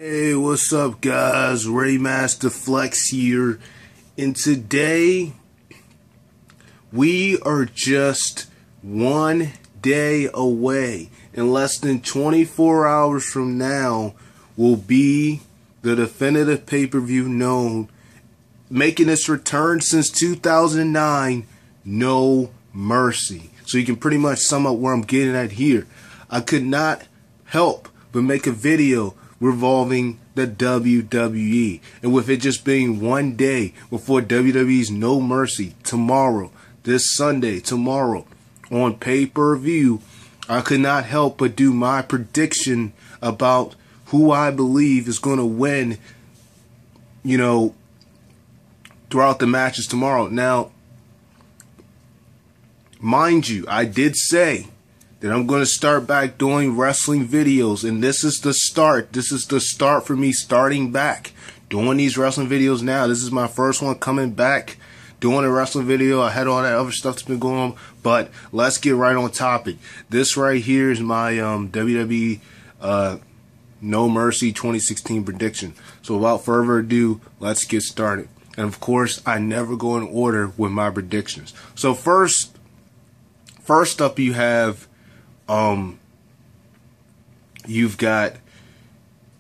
Hey, what's up guys? Raymaster Flex here, and today we are just one day away. In less than 24 hours from now will be the definitive pay-per-view known, making its return since 2009, No Mercy. So you can pretty much sum up where I'm getting at here. I could not help but make a video revolving the WWE, and with it just being one day before WWE's No Mercy tomorrow, this Sunday, tomorrow on pay-per-view, I could not help but do my prediction about who I believe is going to win, you know, throughout the matches tomorrow. Now, mind you, I did say that I'm going to start back doing wrestling videos, and this is the start. This is the start for me starting back doing these wrestling videos now. This is my first one coming back doing a wrestling video. I had all that other stuff that's been going on, but let's get right on topic. This right here is my WWE No Mercy 2016 prediction. So without further ado, let's get started. And of course, I never go in order with my predictions. So first up, you have you've got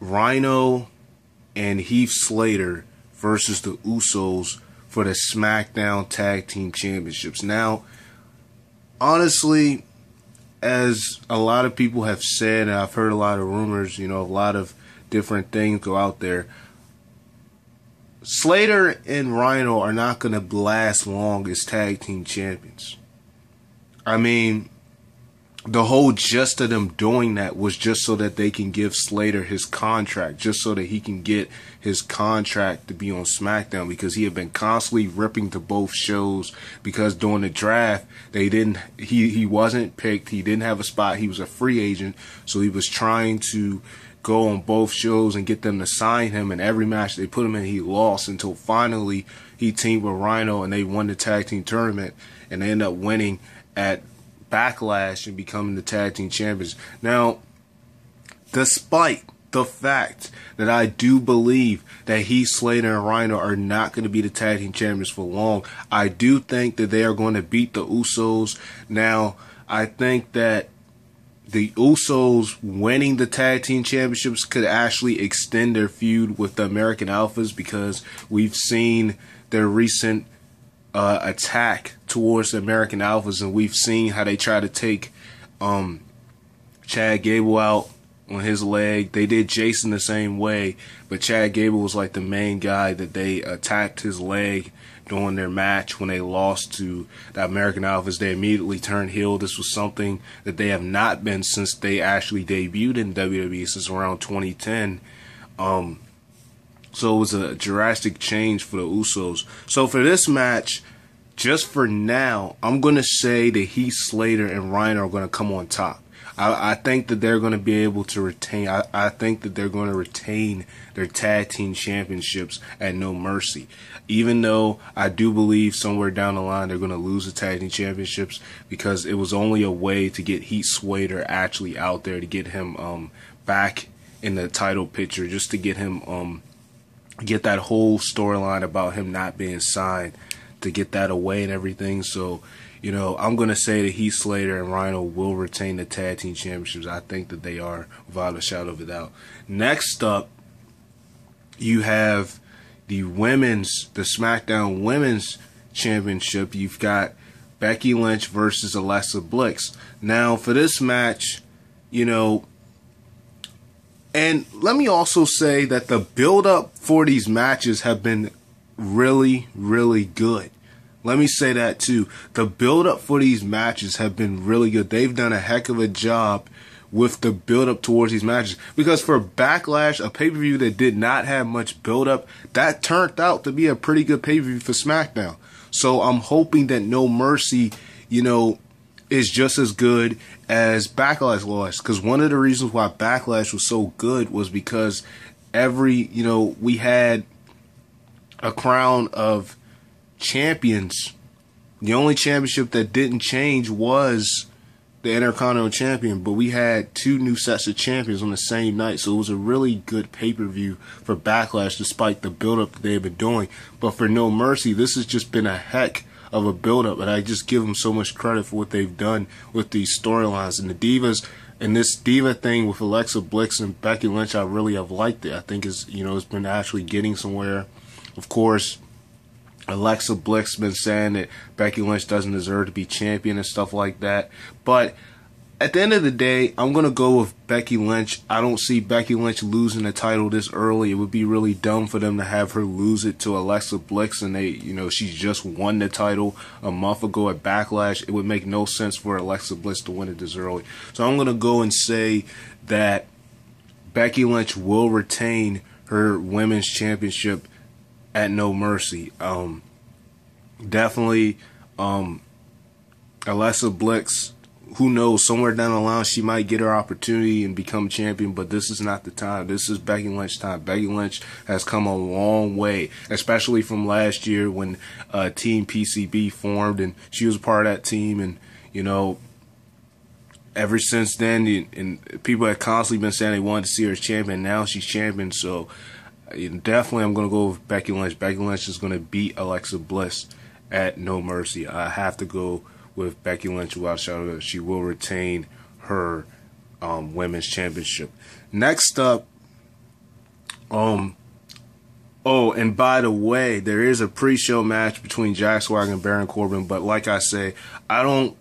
Rhino and Heath Slater versus the Usos for the SmackDown Tag Team Championships. Now, honestly, as a lot of people have said, and I've heard a lot of rumors, you know, a lot of different things go out there, Slater and Rhino are not going to last long as tag team champions. I mean, the whole gist of them doing that was just so that they can give Slater his contract, just so that he can get his contract to be on SmackDown, because he had been constantly ripping to both shows, because during the draft he wasn't picked, he didn't have a spot, he was a free agent, so he was trying to go on both shows and get them to sign him, and every match they put him in he lost, until finally he teamed with Rhino and they won the tag team tournament, and they ended up winning at Backlash and becoming the tag team champions. Now, despite the fact that I do believe that Heath Slater and Rhino are not going to be the tag team champions for long, I do think that they are going to beat the Usos. Now, I think that the Usos winning the tag team championships could actually extend their feud with the American Alphas, because we've seen their recent attack towards the American Alphas, and we've seen how they try to take Chad Gable out on his leg. They did Jason the same way, but Chad Gable was like the main guy that they attacked his leg during their match. When they lost to the American Alphas, they immediately turned heel. This was something that they have not been since they actually debuted in WWE, since around 2010. So it was a drastic change for the Usos. So for this match, just for now, I'm going to say that Heath Slater and Rhino are going to come on top. I think that they're going to be able to retain. I think that they're going to retain their tag team championships at No Mercy. Even though I do believe somewhere down the line they're going to lose the tag team championships, because it was only a way to get Heath Slater actually out there, to get him back in the title picture, just to get him get that whole storyline about him not being signed, to get that away and everything. So, you know, I'm going to say that Heath Slater and Rhino will retain the tag team championships. I think that they are, without a shadow of a doubt. Next up, you have the SmackDown Women's Championship. You've got Becky Lynch versus Alexa Bliss. Now, for this match, you know, and let me also say that the build-up for these matches have been really, really good. Let me say that too. The build-up for these matches have been really good. They've done a heck of a job with the build-up towards these matches. Because for Backlash, a pay-per-view that did not have much build-up, that turned out to be a pretty good pay-per-view for SmackDown. So I'm hoping that No Mercy, you know, is just as good as Backlash was. Because one of the reasons why Backlash was so good was because we had a crown of champions. The only championship that didn't change was the Intercontinental Champion, but we had 2 new sets of champions on the same night, so it was a really good pay-per-view for Backlash, despite the build-up that they've been doing. But for No Mercy, this has just been a heck of a build-up, and I just give them so much credit for what they've done with these storylines. And the Divas, and this Diva thing with Alexa Bliss and Becky Lynch, I really have liked it. I think it's been actually getting somewhere. Of course, Alexa Bliss has been saying that Becky Lynch doesn't deserve to be champion and stuff like that. But at the end of the day, I'm going to go with Becky Lynch. I don't see Becky Lynch losing the title this early. It would be really dumb for them to have her lose it to Alexa Bliss, and she's just won the title a month ago at Backlash. It would make no sense for Alexa Bliss to win it this early. So I'm going to go and say that Becky Lynch will retain her women's championship at No Mercy. Definitely Alexa Bliss, who knows, somewhere down the line she might get her opportunity and become champion, but this is not the time. This is Becky Lynch time. Becky Lynch has come a long way, especially from last year when Team PCB formed and she was a part of that team. And, ever since then, and people have constantly been saying they wanted to see her as champion. Now she's champion, so definitely I'm going to go with Becky Lynch. Becky Lynch is going to beat Alexa Bliss at No Mercy. I have to go with Becky Lynch without a shadow of a doubt. She will retain her women's championship. Next up, and by the way, there is a pre-show match between Jack Swagger and Baron Corbin, but like I say, I don't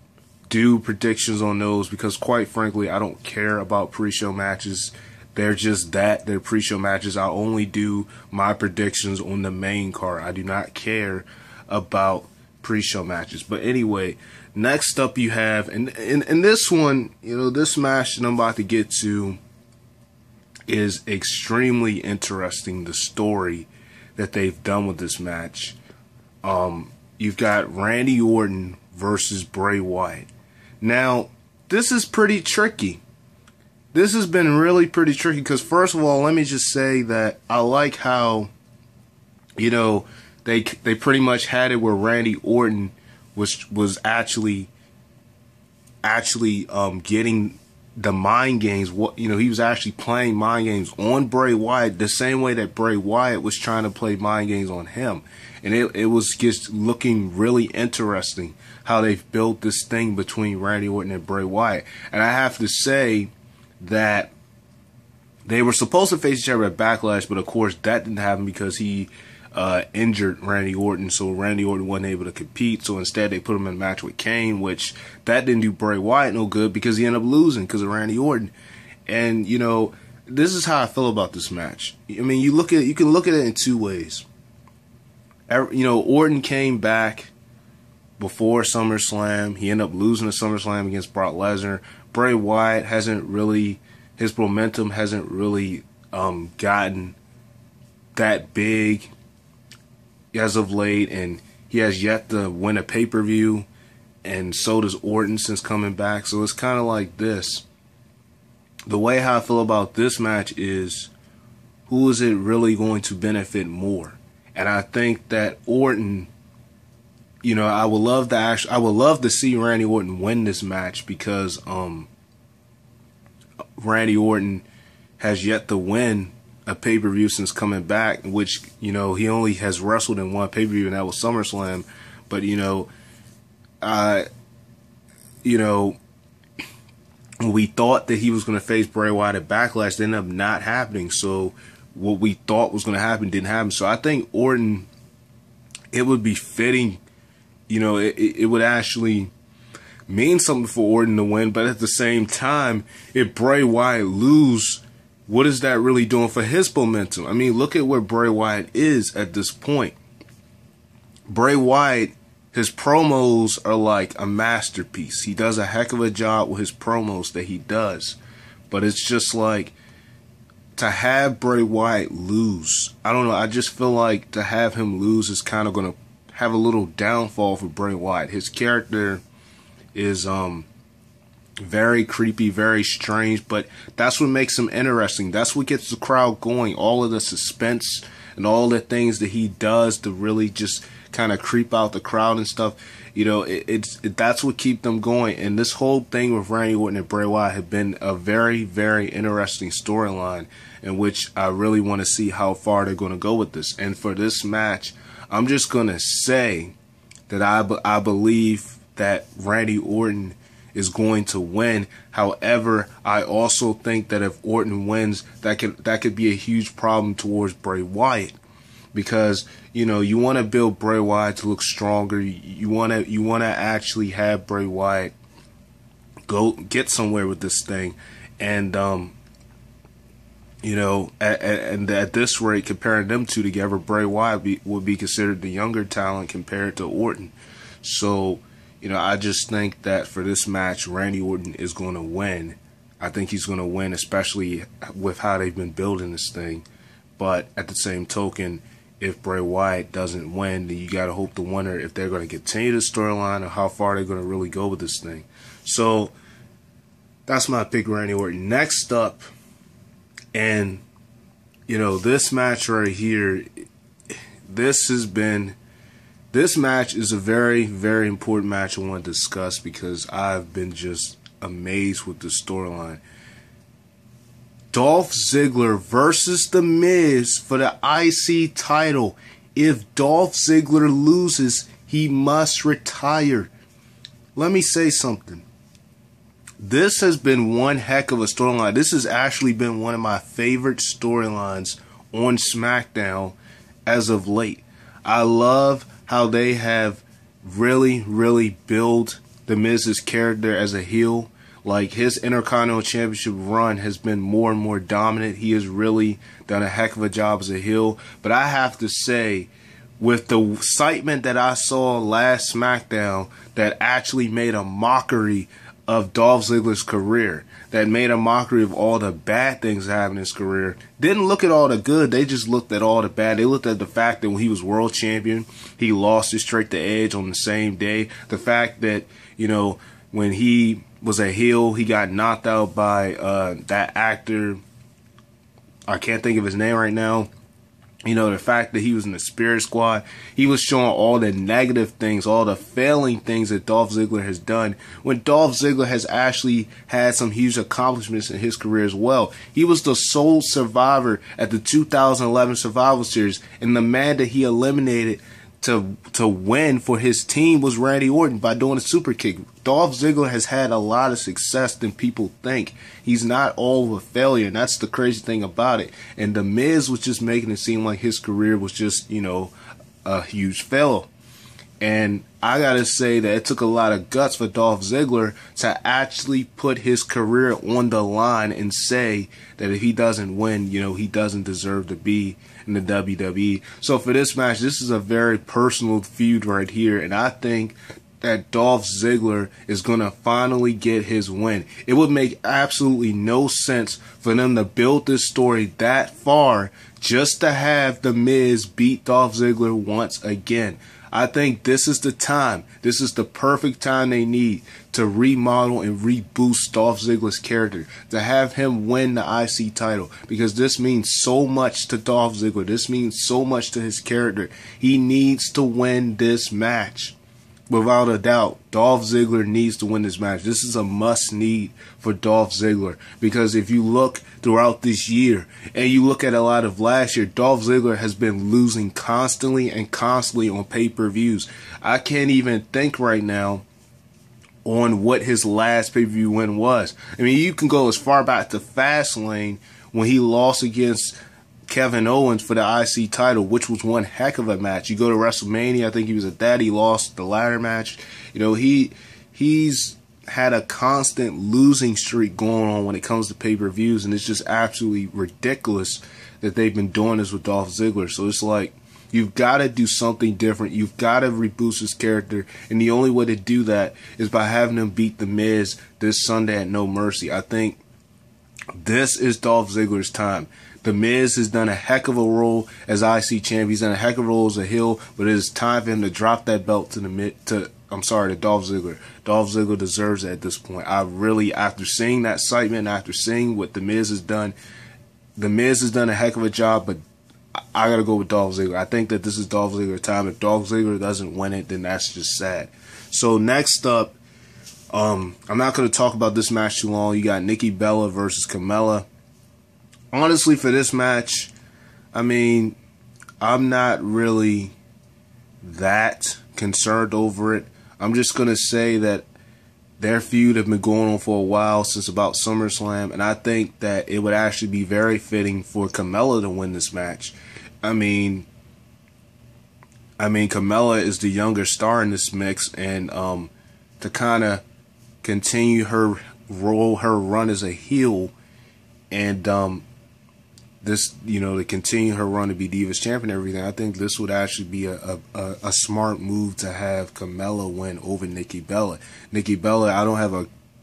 do predictions on those because, quite frankly, I don't care about pre-show matches. They're just that. They're pre-show matches. I only do my predictions on the main card. I do not care about pre-show matches. But anyway, next up you have, and this one, this match that I'm about to get to is extremely interesting, the story that they've done with this match. You've got Randy Orton versus Bray Wyatt. Now, this is pretty tricky. This has been really pretty tricky because, first of all, let me just say that I like how, they pretty much had it where Randy Orton was actually getting the mind games. He was actually playing mind games on Bray Wyatt the same way that Bray Wyatt was trying to play mind games on him. And it was just looking really interesting how they've built this thing between Randy Orton and Bray Wyatt. And I have to say that they were supposed to face each other at Backlash, but of course that didn't happen because he injured Randy Orton, so Randy Orton wasn't able to compete. So instead they put him in a match with Kane, which that didn't do Bray Wyatt no good because he ended up losing because of Randy Orton. And this is how I feel about this match. I mean, you can look at it in two ways. Orton came back before SummerSlam. He ended up losing the SummerSlam against Brock Lesnar. Bray Wyatt his momentum hasn't really gotten that big as of late, and he has yet to win a pay-per-view, and so does Orton since coming back. So it's kind of like this. the way how I feel about this match is, who is it really going to benefit more? And I think that Orton, you know, I would love to see Randy Orton win this match, because Randy Orton has yet to win a pay-per-view since coming back, which, you know, he only has wrestled in one pay-per-view, and that was SummerSlam. But, you know, we thought that he was going to face Bray Wyatt at Backlash. It ended up not happening. So what we thought was going to happen didn't happen. So I think Orton, it would be fitting, you know, it would actually mean something for Orton to win. But at the same time, if Bray Wyatt lose, what is that really doing for his momentum? I mean, look at where Bray Wyatt is at this point. Bray Wyatt, his promos are like a masterpiece. He does a heck of a job with his promos that he does. But it's just like, to have Bray Wyatt lose, I don't know, I just feel like to have him lose is kind of going to have a little downfall for Bray Wyatt. His character is very creepy, very strange, but that's what makes him interesting. That's what gets the crowd going. All of the suspense and all the things that he does to really just kind of creep out the crowd and stuff. You know, that's what keeps them going. And this whole thing with Randy Orton and Bray Wyatt have been a very, very interesting storyline, in which I really want to see how far they're going to go with this. And for this match, I'm just going to say that I believe that Randy Orton is going to win. However, I also think that if Orton wins, that could be a huge problem towards Bray Wyatt, because, you know, you want to build Bray Wyatt to look stronger. You want to actually have Bray Wyatt go get somewhere with this thing, and you know, at this rate, comparing them two together, Bray Wyatt would be considered the younger talent compared to Orton. So, you know, I just think that for this match, Randy Orton is going to win. I think he's going to win, especially with how they've been building this thing. But at the same token, if Bray Wyatt doesn't win, then you got to hope to wonder if they're going to continue the storyline or how far they're going to really go with this thing. So that's my pick, Randy Orton. Next up, and, you know, this match right here, this match is a very, very important match I want to discuss, because I've been just amazed with the storyline. Dolph Ziggler versus The Miz for the IC title. If Dolph Ziggler loses, he must retire. Let me say something. This has been one heck of a storyline. This has actually been one of my favorite storylines on SmackDown as of late. I love how they have really, really built The Miz's character as a heel. Like, his Intercontinental Championship run has been more and more dominant. He has really done a heck of a job as a heel. But I have to say, with the excitement that I saw last SmackDown, that actually made a mockery of Dolph Ziggler's career, that made a mockery of all the bad things that happened in his career, didn't look at all the good. They just looked at all the bad. They looked at the fact that when he was world champion, he lost his straight to Edge on the same day. The fact that, you know, when he was a heel, he got knocked out by that actor. I can't think of his name right now. You know, the fact that he was in the Spirit Squad, he was showing all the negative things, all the failing things that Dolph Ziggler has done, when Dolph Ziggler has actually had some huge accomplishments in his career as well. He was the sole survivor at the 2011 Survival Series, and the man that he eliminated to win for his team was Randy Orton by doing a super kick. Dolph Ziggler has had a lot of success than people think. He's not all of a failure, and that's the crazy thing about it. And The Miz was just making it seem like his career was just, you know, a huge fail. And I gotta say that it took a lot of guts for Dolph Ziggler to actually put his career on the line and say that if he doesn't win, you know, he doesn't deserve to be in the WWE. So for this match, this is a very personal feud right here, and I think that Dolph Ziggler is going to finally get his win. It would make absolutely no sense for them to build this story that far just to have The Miz beat Dolph Ziggler once again. I think this is the time. This is the perfect time they need to remodel and reboost Dolph Ziggler's character, to have him win the IC title, because this means so much to Dolph Ziggler. This means so much to his character. He needs to win this match. Without a doubt, Dolph Ziggler needs to win this match. This is a must-need for Dolph Ziggler, because if you look throughout this year and you look at a lot of last year, Dolph Ziggler has been losing constantly on pay-per-views. I can't even think right now on what his last pay-per-view win was. I mean, you can go as far back to Fastlane when he lost against Kevin Owens for the IC title, which was one heck of a match. You go to WrestleMania, I think he was at that. He lost the ladder match. You know, he's had a constant losing streak going on when it comes to pay-per-views, and it's just absolutely ridiculous that they've been doing this with Dolph Ziggler. So it's like, you've got to do something different. You've got to reboost his character, and the only way to do that is by having him beat The Miz this Sunday at No Mercy. I think this is Dolph Ziggler's time. The Miz has done a heck of a role as IC champ. He's done a heck of a role as a heel, but it is time for him to drop that belt to Dolph Ziggler. Dolph Ziggler deserves it at this point. I really, after seeing that excitement, after seeing what The Miz has done a heck of a job, but I got to go with Dolph Ziggler. I think that this is Dolph Ziggler's time. If Dolph Ziggler doesn't win it, then that's just sad. So next up, I'm not going to talk about this match too long. You got Nikki Bella versus Carmella. Honestly, for this match, I mean, I'm not really that concerned over it. I'm just going to say that their feud have been going on for a while, since about SummerSlam, and I think that it would actually be very fitting for Carmella to win this match. I mean, Carmella is the younger star in this mix, and to kind of continue her run as a heel, and to continue her run to be Divas Champion and everything, I think this would actually be a smart move to have Carmella win over Nikki Bella. Nikki Bella, I don't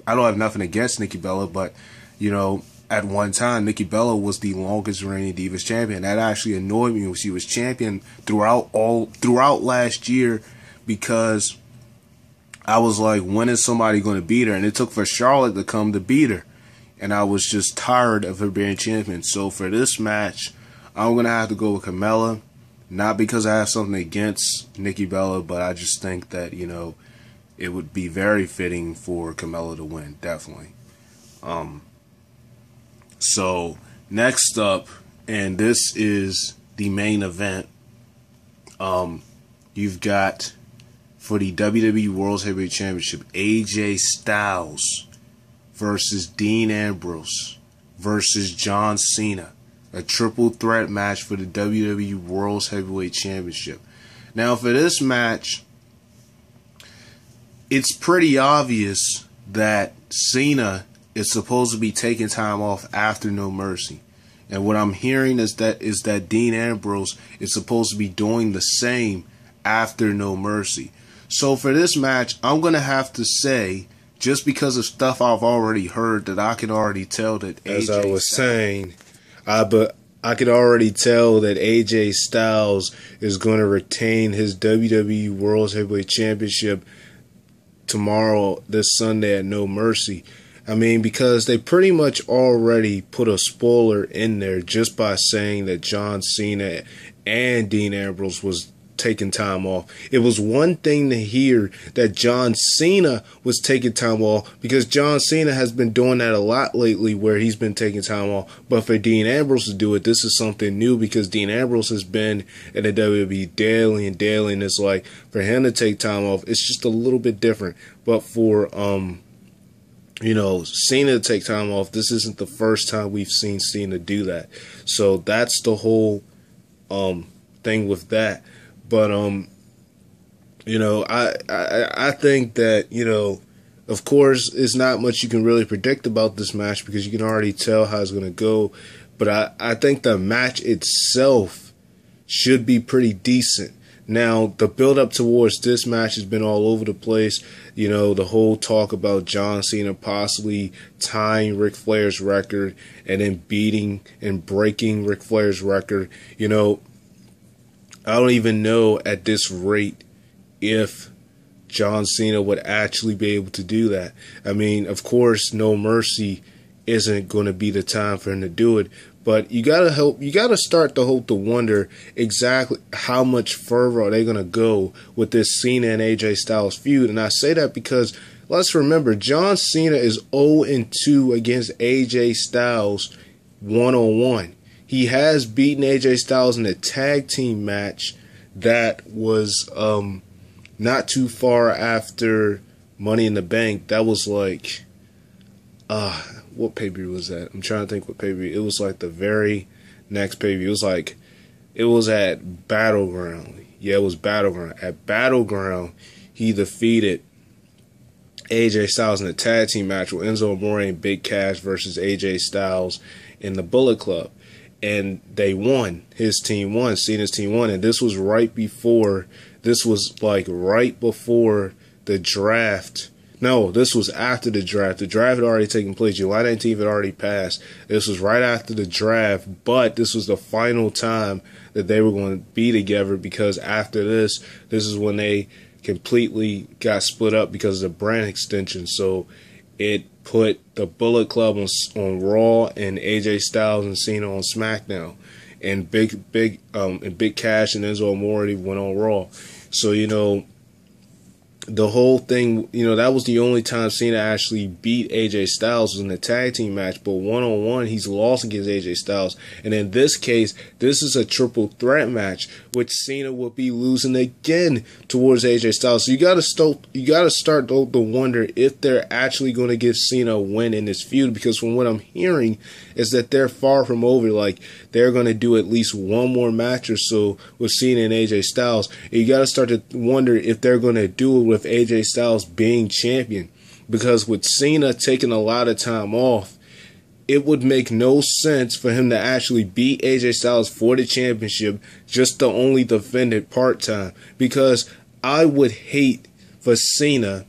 have nothing against Nikki Bella, but at one time Nikki Bella was the longest reigning Divas Champion. That actually annoyed me when she was champion throughout last year, because I was like, when is somebody going to beat her? And it took for Charlotte to come to beat her. And I was just tired of her being champion. So for this match, I'm going to have to go with Carmella. Not because I have something against Nikki Bella, but I just think that, it would be very fitting for Carmella to win. Definitely. So next up, and this is the main event, you've got, for the WWE World Heavyweight Championship, AJ Styles versus Dean Ambrose versus John Cena. A triple threat match for the WWE World Heavyweight Championship. Now, for this match, it's pretty obvious that Cena is supposed to be taking time off after No Mercy. And what I'm hearing is that Dean Ambrose is supposed to be doing the same after No Mercy. So for this match, I'm going to have to say, just because of stuff I've already heard, that I can already tell that AJ, as I was saying, I could already tell that AJ Styles is going to retain his WWE World Heavyweight Championship tomorrow, this Sunday at No Mercy. I mean, because they pretty much already put a spoiler in there just by saying that John Cena and Dean Ambrose was taking time off. It was one thing to hear that John Cena was taking time off, because John Cena has been doing that a lot lately, where he's been taking time off. But for Dean Ambrose to do it, this is something new, because Dean Ambrose has been in the WWE daily, and it's like, for him to take time off, it's just a little bit different. But for Cena to take time off, this isn't the first time we've seen Cena do that. So that's the whole thing with that. But I think that, of course, it's not much you can really predict about this match, because you can already tell how it's going to go. But I think the match itself should be pretty decent. Now, the build-up towards this match has been all over the place. The whole talk about John Cena possibly tying Ric Flair's record and then beating and breaking Ric Flair's record. I don't even know at this rate if John Cena would actually be able to do that. I mean, of course, No Mercy isn't going to be the time for him to do it, but you gotta start to wonder exactly how much further are they going to go with this Cena and AJ Styles feud. And I say that because let's remember, John Cena is 0-2 against AJ Styles one-on-one. He has beaten AJ Styles in a tag team match that was not too far after Money in the Bank. That was like, what pay-per-view was that? I'm trying to think what pay-per-view. It was like the very next pay-per-view. It was at Battleground. Yeah, it was Battleground. At Battleground, he defeated AJ Styles in a tag team match with Enzo Amore and Big Cash versus AJ Styles in the Bullet Club. And they won. His team won. Cena's team won. And this was right before the draft. No, this was after the draft. The draft had already taken place. July 19th had already passed. This was right after the draft, but this was the final time that they were going to be together, because after this is when they completely got split up because of the brand extension. So it put the Bullet Club on Raw and AJ Styles and Cena on SmackDown, and Big Cash and Enzo Amore went on Raw. So the whole thing, that was the only time Cena actually beat AJ Styles was in the tag team match. But one-on-one, he's lost against AJ Styles. And in this case, this is a triple threat match, which Cena will be losing again towards AJ Styles. So you got to start to wonder if they're actually going to give Cena a win in this feud, because from what I'm hearing is that they're far from over. Like, they're going to do at least one more match or so with Cena and AJ Styles. And you got to start to wonder if they're going to do it with AJ Styles being champion, because with Cena taking a lot of time off, it would make no sense for him to actually beat AJ Styles for the championship just to only defend it part-time. Because I would hate for Cena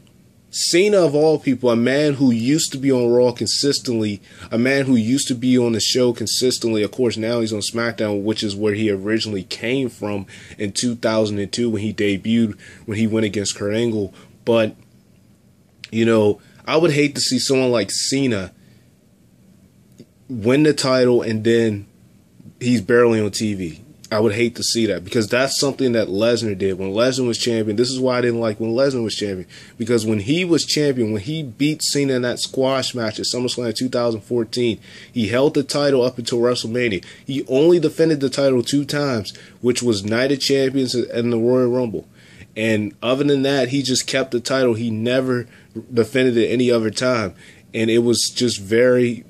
of all people, a man who used to be on Raw consistently, a man who used to be on the show consistently. Of course, now he's on SmackDown, which is where he originally came from in 2002 when he debuted, when he went against Kurt Angle. But, I would hate to see someone like Cena win the title and then he's barely on TV. I would hate to see that, because that's something that Lesnar did when Lesnar was champion. This is why I didn't like when Lesnar was champion, because when he was champion, when he beat Cena in that squash match at SummerSlam 2014, he held the title up until WrestleMania. He only defended the title 2 times, which was Night of Champions and the Royal Rumble. And other than that, he just kept the title. He never defended it any other time. And it was just very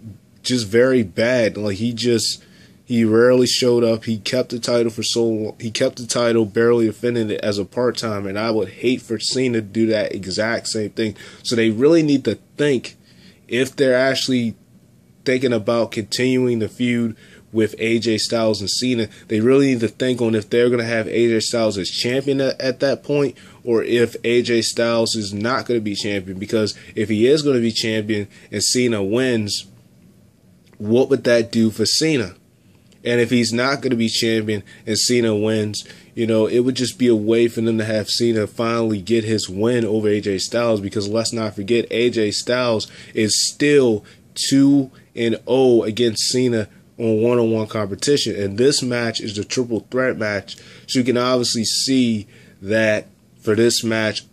bad. Like, he rarely showed up. He kept the title for so long. He kept the title, barely defending it as a part-time. And I would hate for Cena to do that exact same thing. So they really need to think, if they're actually thinking about continuing the feud with AJ Styles and Cena, they really need to think on if they're going to have AJ Styles as champion at that point, or if AJ Styles is not going to be champion. Because if he is going to be champion and Cena wins, what would that do for Cena? And if he's not going to be champion and Cena wins, it would just be a way for them to have Cena finally get his win over AJ Styles. Because let's not forget, AJ Styles is still 2-0 against Cena on one-on-one competition. And this match is the triple threat match. So you can obviously see that for this match,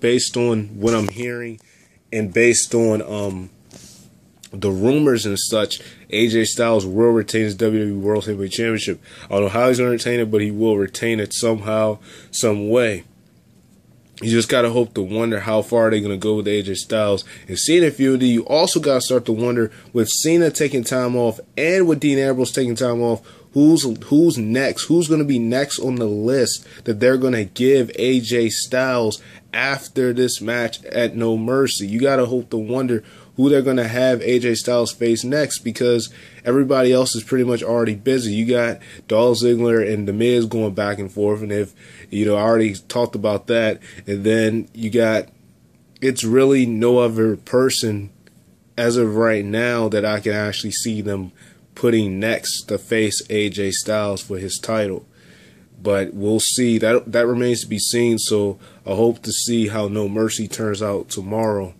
based on what I'm hearing and based on the rumors and such, AJ Styles will retain his WWE World Heavyweight Championship. I don't know how he's going to retain it, but he will retain it somehow, some way. You just got to hope to wonder how far they're going to go with AJ Styles and Cena feud. You also got to start to wonder, with Cena taking time off and with Dean Ambrose taking time off, who's next? Who's going to be next on the list that they're going to give AJ Styles after this match at No Mercy? You got to hope to wonder who they're going to have AJ Styles face next, because everybody else is pretty much already busy. You got Dolph Ziggler and The Miz going back and forth, and if I already talked about that. And then it's really no other person as of right now that I can actually see them putting next to face AJ Styles for his title. But we'll see. That remains to be seen. So I hope to see how No Mercy turns out tomorrow.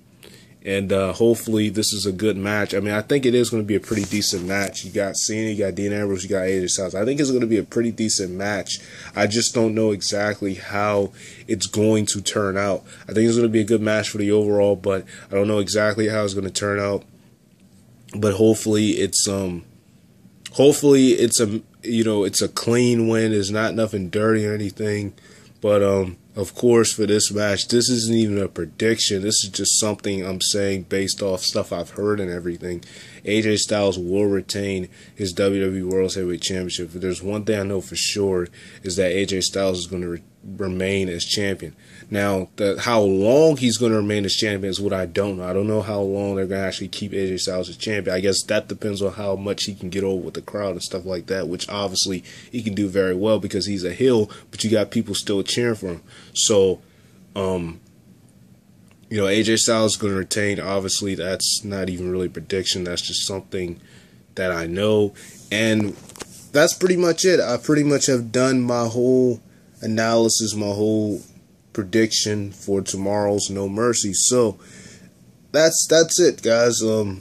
And hopefully this is a good match. I mean, I think it is going to be a pretty decent match. You got Cena, you got Dean Ambrose, you got AJ Styles. I think it's going to be a pretty decent match. I just don't know exactly how it's going to turn out. I think it's going to be a good match for the overall, but I don't know exactly how it's going to turn out. But hopefully it's a it's a clean win. It's not nothing dirty or anything. But of course, for this match, this isn't even a prediction. This is just something I'm saying based off stuff I've heard and everything. AJ Styles will retain his WWE World Heavyweight Championship. If there's one thing I know for sure is that AJ Styles is going to remain as champion. Now, how long he's going to remain as champion is what I don't know. I don't know how long they're going to actually keep AJ Styles as champion. I guess that depends on how much he can get over with the crowd and stuff like that, which obviously he can do very well because he's a heel, but you got people still cheering for him. So, AJ Styles is going to retain. Obviously, that's not even really a prediction. That's just something that I know. And that's pretty much it. I pretty much have done my whole analysis, my whole prediction for tomorrow's No Mercy. So that's it, guys. I'm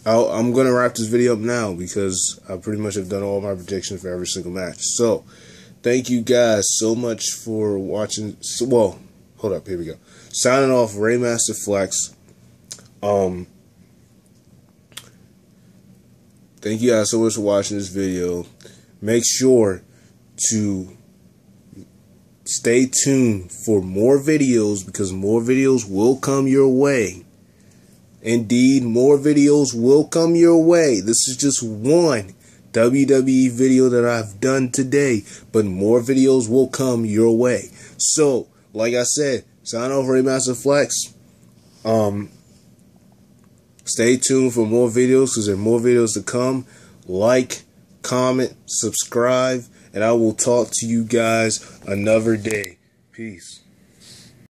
gonna wrap this video up now because I pretty much have done all my predictions for every single match. So thank you guys so much for watching. Well, hold up, here we go. Signing off, Raymaster Flex. Thank you guys so much for watching this video. Make sure to stay tuned for more videos because more videos will come your way. Indeed, more videos will come your way. This is just one WWE video that I've done today, but more videos will come your way. So, like I said, sign off, Raymaster Flex. Stay tuned for more videos because there are more videos to come. Like, comment, subscribe, and I will talk to you guys another day. Peace.